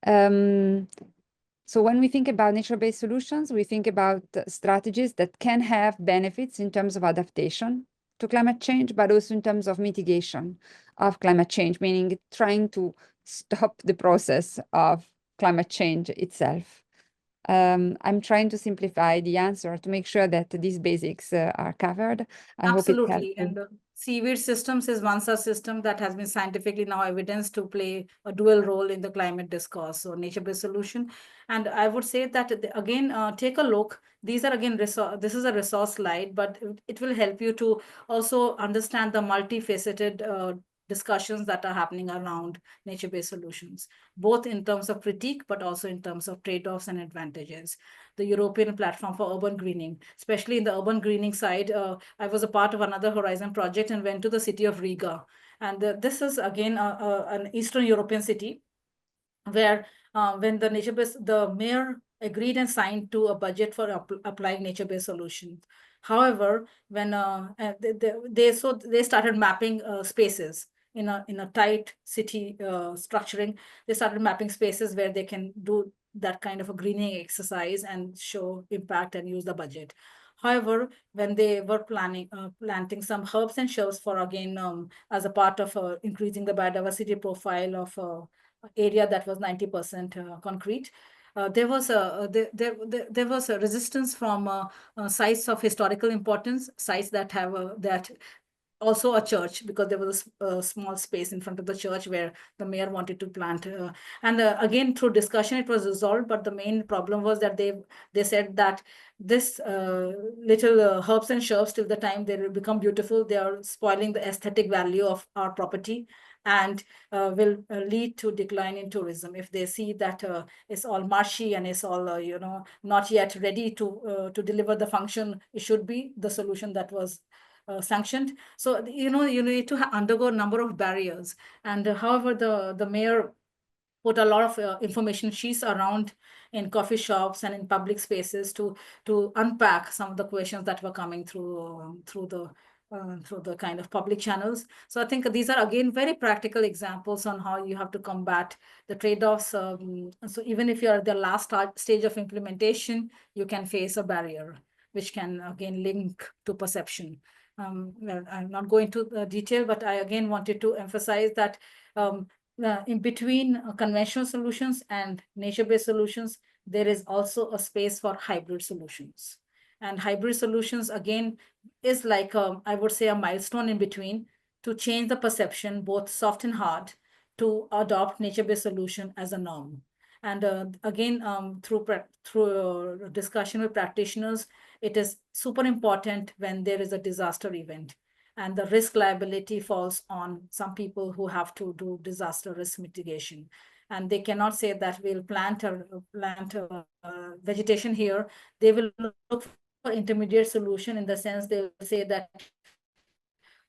Speaker 1: So when we think about nature-based solutions, we think about strategies that can have benefits in terms of adaptation to climate change, but also in terms of mitigation of climate change, meaning trying to stop the process of climate change itself. I'm trying to simplify the answer to make sure that these basics are covered. I hope it's
Speaker 2: Absolutely.
Speaker 1: helpful.
Speaker 2: And seaweed systems is one such system that has been scientifically now evidenced to play a dual role in the climate discourse, so nature-based solution. And I would say that, again, take a look. These are, again, this is a resource slide, but it will help you to also understand the multifaceted discussions that are happening around nature-based solutions, both in terms of critique, but also in terms of trade-offs and advantages. The European platform for urban greening, especially in the urban greening side, I was a part of another Horizon project and went to the city of Riga. And this is, again, an Eastern European city where when the mayor agreed and signed to a budget for applying nature-based solutions. However, when they started mapping spaces in a tight city structuring, they started mapping spaces where they can do that kind of a greening exercise and show impact and use the budget. However, when they were planting some herbs and shrubs for, again, as a part of increasing the biodiversity profile of area that was 90% concrete, there was a resistance from sites of historical importance, sites that have that also a church, because there was a small space in front of the church where the mayor wanted to plant. And again, through discussion, it was resolved. But the main problem was that they said that this little herbs and shrubs, till the time they will become beautiful, they are spoiling the aesthetic value of our property, and will lead to decline in tourism. If they see that it's all marshy and it's all not yet ready to deliver the function it should be, the solution that was sanctioned. So you need to undergo a number of barriers. And however, the mayor put a lot of information sheets around in coffee shops and in public spaces to unpack some of the questions that were coming through the kind of public channels. So I think these are, again, very practical examples on how you have to combat the trade-offs. So even if you're at the last stage of implementation, you can face a barrier, which can, again, link to perception. Well, I'm not going to detail, but I, again, wanted to emphasize that in between conventional solutions and nature-based solutions, there is also a space for hybrid solutions. And hybrid solutions, again, is like, I would say, a milestone in between to change the perception, both soft and hard, to adopt nature-based solution as a norm. And again, through discussion with practitioners, it is super important when there is a disaster event, and the risk liability falls on some people who have to do disaster risk mitigation. And they cannot say that we'll plant vegetation here. They will look for intermediate solution, in the sense they will say that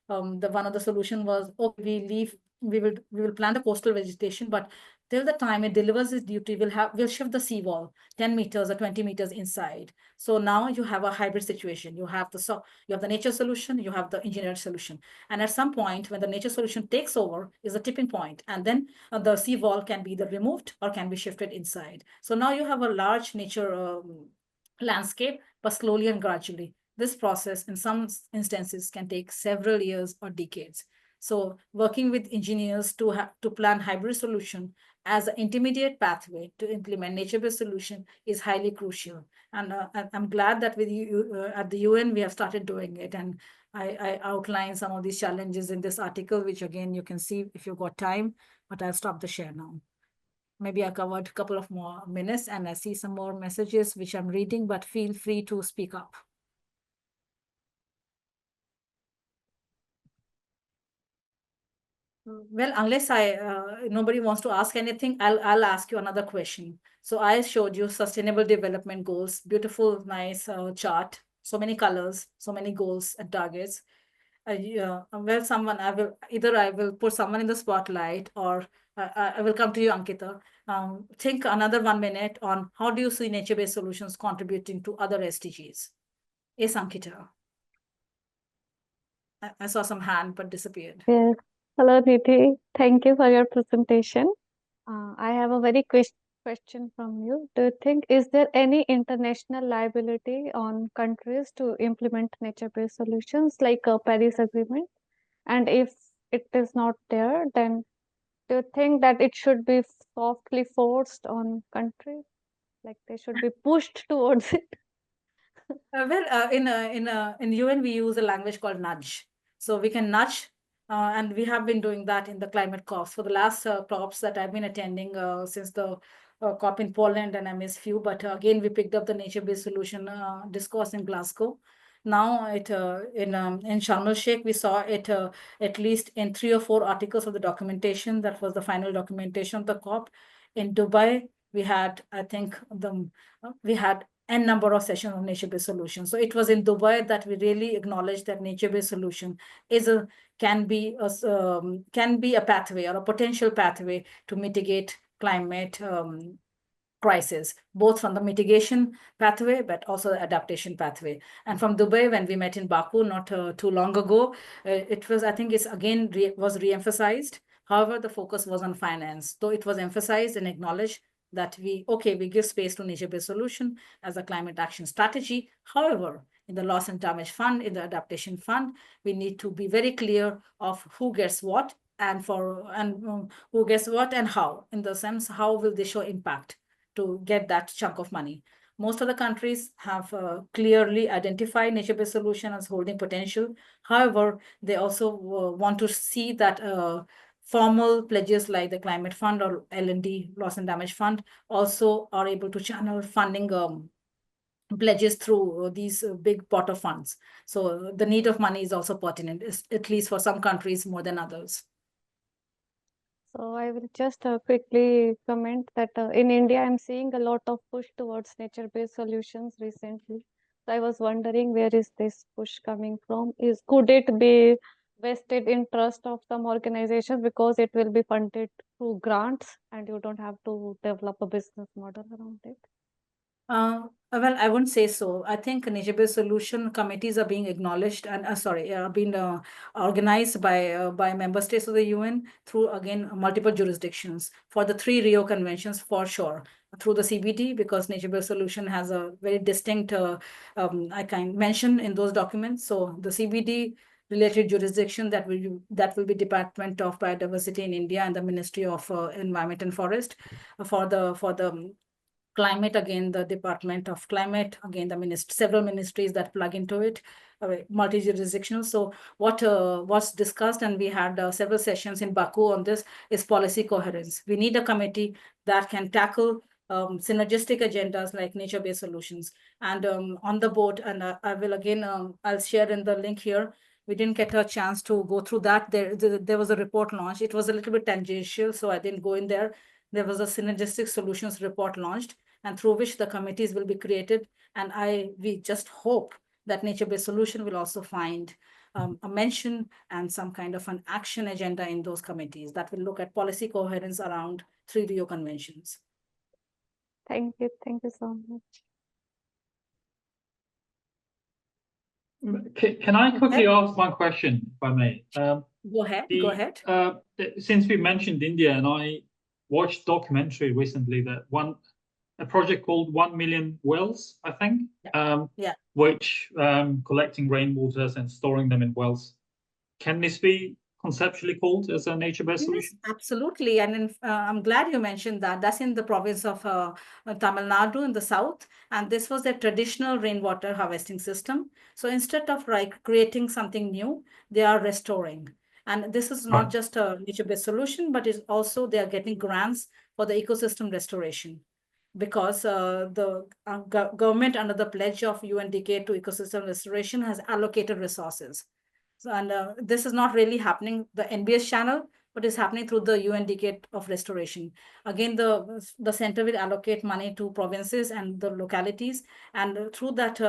Speaker 2: the one of the solution was, okay, we will plant the coastal vegetation, but till the time it delivers its duty, we'll shift the seawall 10 meters or 20 meters inside. So now you have a hybrid situation. You have the nature solution, you have the engineered solution. And at some point, when the nature solution takes over, is a tipping point. And then the seawall can be either removed or can be shifted inside. So now you have a large nature landscape, but slowly and gradually. This process, in some instances, can take several years or decades. So working with engineers to plan hybrid solution as an intermediate pathway to implement nature-based solution is highly crucial. And I'm glad that with you at the UN, we have started doing it. And I outline some of these challenges in this article, which, again, you can see if you've got time, but I'll stop the share now. Maybe I covered a couple of more minutes, and I see some more messages which I'm reading, but feel free to speak up. Well, unless nobody wants to ask anything, I'll ask you another question. So I showed you Sustainable Development Goals, beautiful, nice chart, so many colors, so many goals and targets. well, someone, I will put someone in the spotlight, or I will come to you, Ankita. Think another 1 minute on how do you see nature-based solutions contributing to other SDGs? Yes, Ankita. I saw some hand, but disappeared.
Speaker 4: Yes. Hello, Nidhi. Thank you for your presentation. I have a very question from you. Do you think is there any international liability on countries to implement nature-based solutions like a Paris Agreement? And if it is not there, then do you think that it should be softly forced on countries? Like they should be pushed towards it?
Speaker 2: In UN, we use a language called nudge. So we can nudge, and we have been doing that in the climate COPs. For the last COPs that I've been attending since the COP in Poland, and I missed few, but again, we picked up the nature-based solution discourse in Glasgow. Now, in Sharm el-Sheikh, we saw it at least in 3 or 4 articles of the documentation. That was the final documentation of the COP. In Dubai, we had, I think, we had n number of sessions on nature-based solutions. So it was in Dubai that we really acknowledged that nature-based solution can be a pathway or a potential pathway to mitigate climate crisis, both from the mitigation pathway, but also the adaptation pathway. And from Dubai, when we met in Baku not too long ago, it was, I think it's again was re-emphasized. However, the focus was on finance. Though it was emphasized and acknowledged that we give space to nature-based solution as a climate action strategy. However, in the loss and damage fund, in the adaptation fund, we need to be very clear of who gets what and who gets what and how, in the sense, how will they show impact to get that chunk of money. Most of the countries have clearly identified nature-based solution as holding potential. However, they also want to see that formal pledges like the Climate Fund or L&D, Loss and Damage Fund, also are able to channel funding pledges through these big pot of funds. So the need of money is also pertinent, at least for some countries more than others.
Speaker 4: So I will just quickly comment that in India, I'm seeing a lot of push towards nature-based solutions recently. So I was wondering, where is this push coming from? Could it be vested interest of some organizations because it will be funded through grants and you don't have to develop a business model around it?
Speaker 2: Well, I wouldn't say so. I think nature-based solution committees are being acknowledged and being organized by member states of the UN through, again, multiple jurisdictions for the 3 Rio conventions for sure, through the CBD, because nature-based solution has a very distinct I can mention in those documents. So the CBD related jurisdiction that will be Department of Biodiversity in India and the Ministry of Environment and Forest. For the climate, again, the Department of Climate, again, several ministries that plug into it, multi-jurisdictional. So what's discussed, and we had several sessions in Baku on this, is policy coherence. We need a committee that can tackle synergistic agendas like nature-based solutions. And on the board, and I will again, I'll share in the link here. We didn't get a chance to go through that. There was a report launched. It was a little bit tangential, so I didn't go in there. There was a synergistic solutions report launched, and through which the committees will be created. And we just hope that nature-based solution will also find a mention and some kind of an action agenda in those committees that will look at policy coherence around 3 Rio conventions.
Speaker 4: Thank you so much.
Speaker 3: Can I quickly ask one question, if I may?
Speaker 2: Go ahead.
Speaker 3: Since we mentioned India, and I watched a documentary recently that a project called 1 Million Wells, I think, which collecting rainwaters and storing them in wells. Can this be conceptually called as a nature-based solution?
Speaker 2: Absolutely. And I'm glad you mentioned that. That's in the province of Tamil Nadu in the south. And this was their traditional rainwater harvesting system. So instead of creating something new, they are restoring. And this is not just a nature-based solution, but it's also they are getting grants for the ecosystem restoration, because the government, under the pledge of UNDK to ecosystem restoration, has allocated resources. So, and this is not really happening the NbS channel, but is happening through the UNDK of restoration. Again, the center will allocate money to provinces and the localities, and through that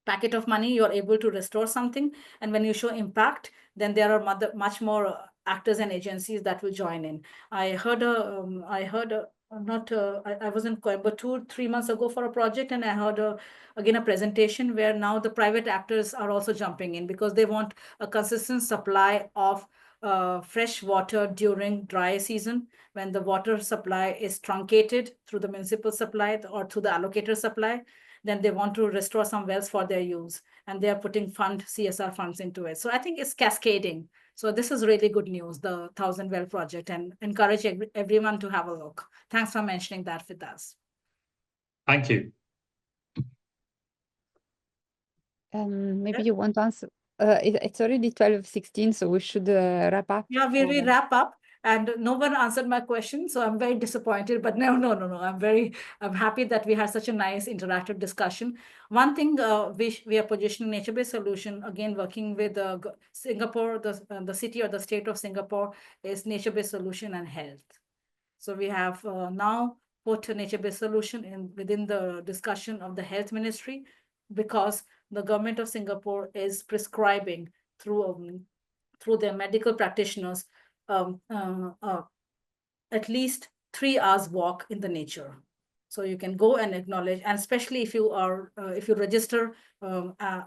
Speaker 2: packet of money, you're able to restore something. And when you show impact, then there are much more actors and agencies that will join in. I was in Coimbatore 3 months ago for a project, and I heard again a presentation where now the private actors are also jumping in because they want a consistent supply of fresh water during dry season, when the water supply is truncated through the municipal supply or through the allocator supply. Then they want to restore some wells for their use, and they are putting CSR funds into it. So I think it's cascading. So this is really good news, the 1,000 Well project, and encourage everyone to have a look. Thanks for mentioning that with us.
Speaker 3: Thank you.
Speaker 1: Maybe you want to answer. It's already 12:16, so we should wrap up.
Speaker 2: Yeah, we wrap up. And no one answered my question, so I'm very disappointed. But no. I'm happy that we had such a nice interactive discussion. One thing we are positioning nature-based solution, again, working with Singapore, the city or the state of Singapore, is nature-based solution and health. So we have now put a nature-based solution within the discussion of the health ministry, because the government of Singapore is prescribing through their medical practitioners at least 3 hours walk in the nature. So you can go and acknowledge, and especially if you register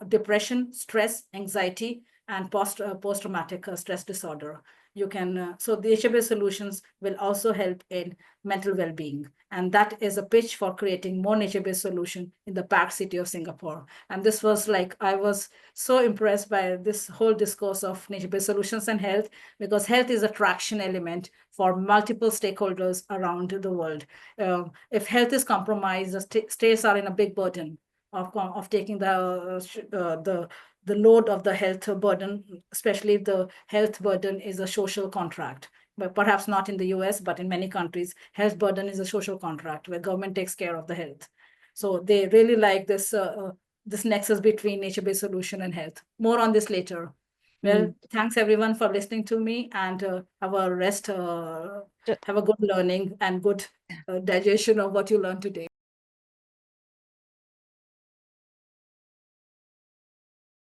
Speaker 2: depression, stress, anxiety, and post-traumatic stress disorder, you can. So the nature-based solutions will also help in mental well-being, and that is a pitch for creating more nature-based solution in the packed city of Singapore. And this was like, I was so impressed by this whole discourse of nature-based solutions and health, because health is a traction element for multiple stakeholders around the world. If health is compromised, the states are in a big burden of taking the load of the health burden, especially if the health burden is a social contract. But perhaps not in the US, but in many countries, health burden is a social contract where government takes care of the health. So they really like this nexus between nature-based solution and health. More on this later. Well, thanks everyone for listening to me, and have a rest, have a good learning and good digestion of what you learned today.